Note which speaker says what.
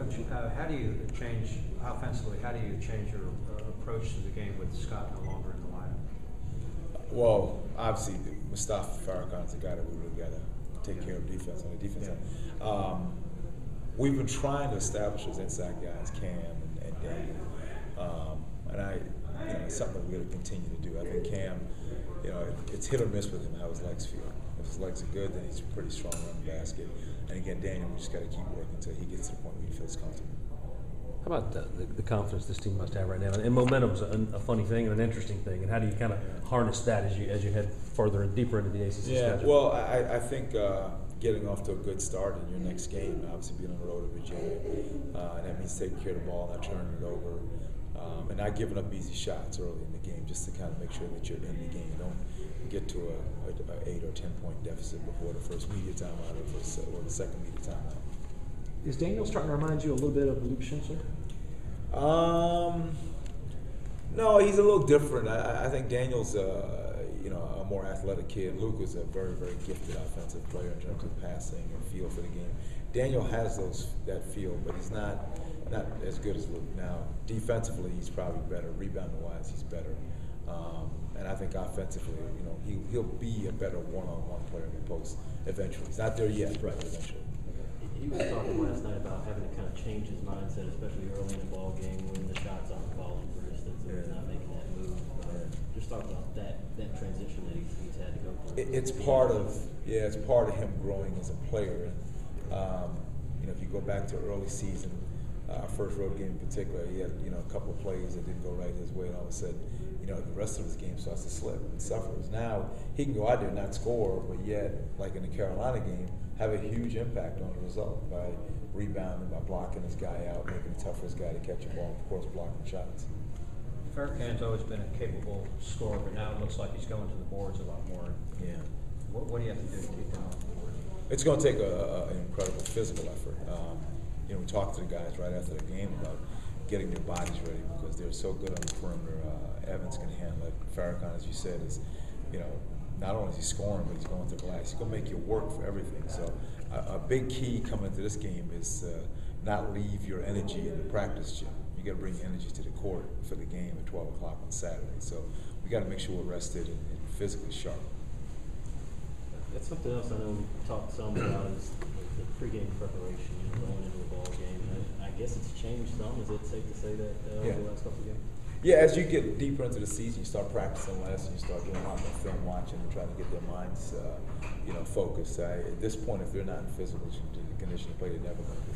Speaker 1: Coach, how do you change offensively? How do you change your approach to the game with Scott no longer in the lineup?
Speaker 2: Well, obviously, Mustafa Farrakhan's the guy that we really got to take care of defense on the defense side. We've been trying to establish those inside guys, Cam and Daniel, and it's something that we're going to continue to do. I think Cam, it's hit or miss with him how his legs feel. If his legs are good, then he's pretty strong around the basket. And again, Daniel, we just got to keep working until he gets to the point where he feels comfortable.
Speaker 3: How about the confidence this team must have right now? And momentum's a funny thing and an interesting thing. And how do you kind of harness that as you head further and deeper into the ACC schedule?
Speaker 2: Well, I think getting off to a good start in your next game, obviously being on the road at Virginia, and that means taking care of the ball, not turning it over, and not giving up easy shots early in the game, just to kind of make sure that you're in the game. You don't get to a 8 or 10 point deficit before the first media timeout or the second media timeout.
Speaker 4: Is Daniel starting to remind you a little bit of Luke Schensler?
Speaker 2: No, he's a little different. I think Daniel's a more athletic kid. Luke is a very, very gifted offensive player in terms of passing and feel for the game. Daniel has that feel, but he's not as good as Luke. Now, defensively, he's probably better. Rebounding-wise, he's better. And I think offensively, he'll be a better one-on-one player in the post eventually. He's not there yet, but eventually.
Speaker 5: He was talking last night about having to kind of change his mindset, especially early in the ball game when the shots aren't falling, for instance, and he's not making that move. Just talk about that transition that he's had to go through.
Speaker 2: It's part of him growing as a player. And if you go back to early season, first road game in particular, he had a couple of plays that didn't go right his way, and all of a sudden, the rest of his game starts to slip and suffers. Now he can go out there and not score, but yet, like in the Carolina game, have a huge impact on the result by rebounding, by blocking his guy out, making it tough for his guy to catch a ball, of course, blocking shots.
Speaker 1: Farrakhan's always been a capable scorer, but now it looks like he's going to the boards a lot more.
Speaker 2: Yeah.
Speaker 1: What do you have to do to keep him off the board?
Speaker 2: It's going to take an incredible physical effort. We talked to the guys right after the game about getting their bodies ready because they're so good on the perimeter. Evans can handle it. Farrakhan, as you said, is not only is he scoring, but he's going to the glass. He's going to make you work for everything. So a big key coming into this game is not leave your energy in the practice gym. You got to bring energy to the court for the game at 12 o'clock on Saturday. So we got to make sure we're rested and physically sharp.
Speaker 5: That's something else I know we talked some about is the pregame preparation, going into the ball game. I guess it's changed some. Is it safe to say that over the last couple of games?
Speaker 2: Yeah, as you get deeper into the season, you start practicing less, and you start doing a lot more film watching and trying to get their minds, focused. At this point, if they're not in physical condition to play, they're never going to be.